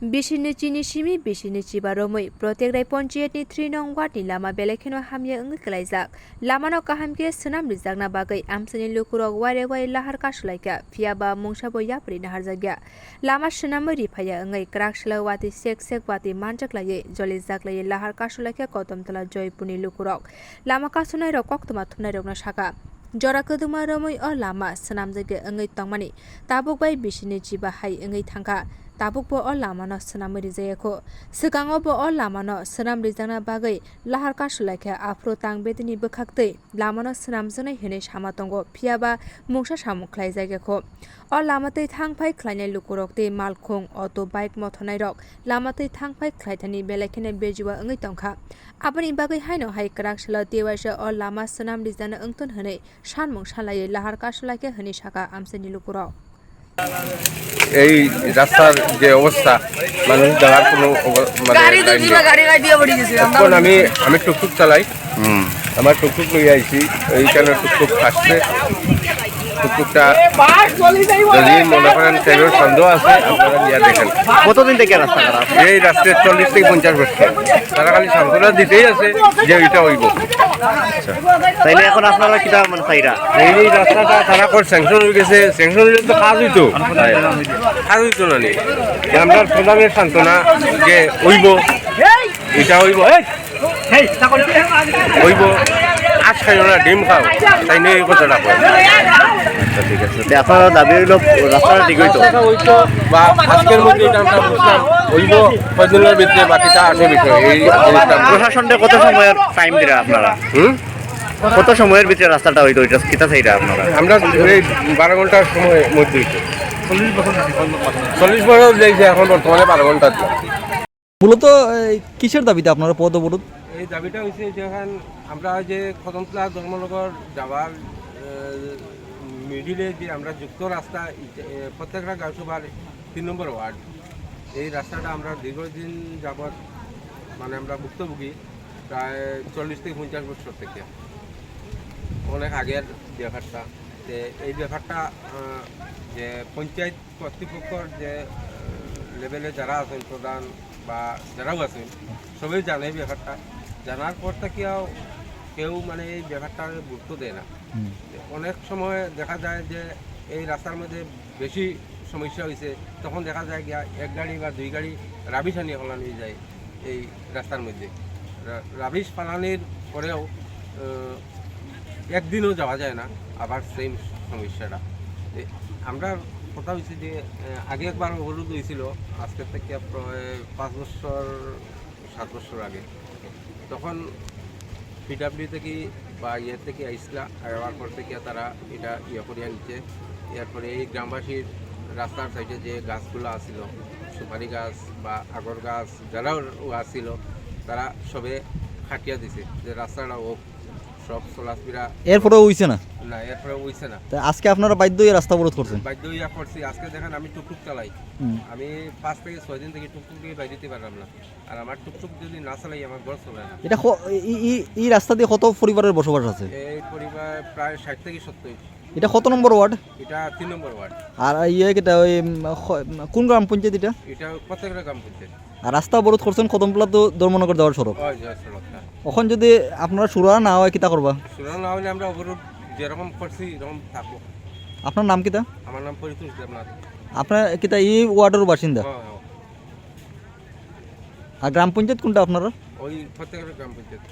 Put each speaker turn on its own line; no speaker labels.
बिसिनि चिनि सिमि बिसिनि चिबा रमै प्रत्येक राय पन्चायतनि 3 नं वार्डनि लामा बेलेखेनो हामिया ओंग कलाइजाक लामानो काहामके सोनाम रिजाकना बागै आमचाइनि लुकुरक वारे वारे लाहार कासुलाइखा फियाबा मुंसाबो यापरि नाहार जागिया लामा सोनामै रिफाया ओंगै क्राकसला वाति सेक सेक वाति मानजाकलायै जलि जाकलायै लाहार कासुलाइखा कदमतला जयपुरनि लुकुरक लामा कासुनाय रक कक्तमा थुनाय रकना साका जरा कदुमा रमै अ लामा सोनाम जायगा ओंगै तंमानि ताबुक बाय बिसिनि चिबा हाय ओंगै थांखा ताबुकबो अ लामानो सोनाम रिजायाखो सिगाङावबो अ लामानो सोनाम रिजाना बागै लाहार कासुलाइखा आफ्रो तां बेदिनि बोखाक्तै लामानो सोनाम जनै हेनै सामा दंगो फियाबा मुंसा सामुख्लाय जायगाखो अ लामातै थांफाय ख्लायनाय लुकुरकतै मालखुं अटो बाइक मथनाय रक लामातै थांफाय ख्लायथानि बेलेखेने बेजुवा ओंगै तंखा आबनि बागै हायनो हाय क्राकसला देवाइसा अ लामा सोनाम रिजाना ओंतन हनै सानमुं सालायै लाहार कासुलाइखा हनै साका आमचाइनि लुकुरक
এই রাস্তার যে অবস্থা মানুষ যাওয়ার কোনো এখন আমি টুকটুক চালাই আমার টুকটুক লইয়া আইছি এইখানে টুকটুক আসছে টুকটুকটা যদি মনে করেন ট্রেনের সন্দেহ আছে আপনারা নিয়ে দেখেন
কতদিন থেকে রাস্তা খারাপ
এই রাস্তায় 40 থেকে 50 বছর তারা খালি সান্ত্বনা দিতেই আছে যে এটা হইব
তাইলে এখন আপনারা কিটা মানে চাইরা
এই রাস্তাটা তারা করে স্যাংশন হয়ে গেছে স্যাংশন হলে তো কাজ হইতো না নি আমরা প্রধানের সান্ত্বনা যে হইব এটা হইব হইব আজ খাই না ডিম খাও তাই নিয়ে এই কথাটা কয়
আচ্ছা ঠিক আছে আপনারা দাবি হইল রাস্তাটা ঠিক হইতো
বা আজকের মধ্যে এটা আমরা বুঝলাম হইব কয়দিনের ভিতরে বাকিটা আসে বিষয় এই
প্রশাসনটা কত সময়ের টাইম দিরা আপনারা কত সময়ের ভিতরে রাস্তাটা হইতো এটা কিটা চাইরা আপনারা
আমরা এই 12 ঘন্টার সময় মধ্যে হইতো 40 বছর লেগেছে এখন বর্তমানে 12 ঘন্টা
মূলত কিসের দাবিতে আপনারা পদ অবরোধ
এই দাবিটা হয়েছে যখন আমরা যে কদমতলা ধর্মনগর যাওয়ার মিডিলে যে আমরা যুক্ত রাস্তা প্রত্যেকটা গাঁওসভার 3 নম্বর ওয়ার্ড এই রাস্তাটা আমরা দীর্ঘদিন যাবৎ মানে আমরা ভুক্তভোগী প্রায় 40 থেকে 50 বছর থেকে অনেক আগের ব্যাপারটা যে এই ব্যাপারটা যে পঞ্চায়েত কর্তৃপক্ষর যে লেভেলে যারা আছেন প্রধান বা যারাও আছেন সবাই জানে ব্যাপারটা জানার পর থেকেও কেউ মানে এই ব্যাপারটা গুরুত্ব দেয় না অনেক সময় দেখা যায় যে এই রাস্তার মধ্যে বেশি সমস্যা হয়েছে তখন দেখা যায় গিয়া 1 গাড়ি বা 2 গাড়ি রাবিশ আনিয়ে ফেলানো যায় এই রাস্তার মধ্যে রাবিশ ফালানির পরেও একদিনও যাওয়া যায় না আবার সেম সমস্যাটা আমরা কথা হয়েছে যে আগে একবার অবরোধ হয়েছিল আজকের থেকে প্রায় 5 বছর 7 বছর আগে তখন পিডাব্লিউ থেকে বা ইয়ে থেকে আইসলা আবার পর থেকে তারা এটা ইয়ে করিয়া নিচ্ছে এরপরে এই গ্রামবাসীর রাস্তার সাইডে যে গাছগুলো আসছিল সুপারি গাছ বা আগর গাছ যারাও আসছিল তারা সবে খাটিয়া দিছে যে রাস্তাটা ও সব চলাফেরা
এরপরে হইছে না
না এরপরে হইছে না
আজকে আপনারা বাধ্য হয়ে রাস্তা অবরোধ করছেন
বাধ্য হইয়া করছি আজকে দেখেন আমি টুকটুক চালাই আমি 5 থেকে 6 দিন থেকে টুকটুক দিয়ে বাইরে যেতে পারলাম না আর আমার টুকটুক যদি না চালাই আমার ঘর চলে না
এটা এই রাস্তা দিয়ে কত পরিবারের বসবাস আছে
এই পরিবার প্রায় 60 থেকে 70
এটা কত নম্বর ওয়ার্ড
এটা 3 নম্বর ওয়ার্ড
আর ইয়ে এটা ওই কোন গ্রাম পঞ্চায়েত
এটা প্রত্যেকটা গ্রাম পঞ্চায়েত
আর রাস্তা অবরোধ করছেন কদমতলা তো ধর্মনগর যাওয়ার সড়ক
ওই যে সড়কটা
এখন যদি আপনারা সুরা না হয় কিতা করবা
সুরা না হলে আমরা অবরোধ যেরকম করছি এরকম থাকবো
আপনার নাম কিতা
আমার নাম পরিতোষ দেবনাথ
আপনার কিতা এই ওয়ার্ডের বাসিন্দা আর গ্রাম পঞ্চায়েত কোনটা আপনারা
ওই প্রত্যেকটা গ্রাম পঞ্চায়েত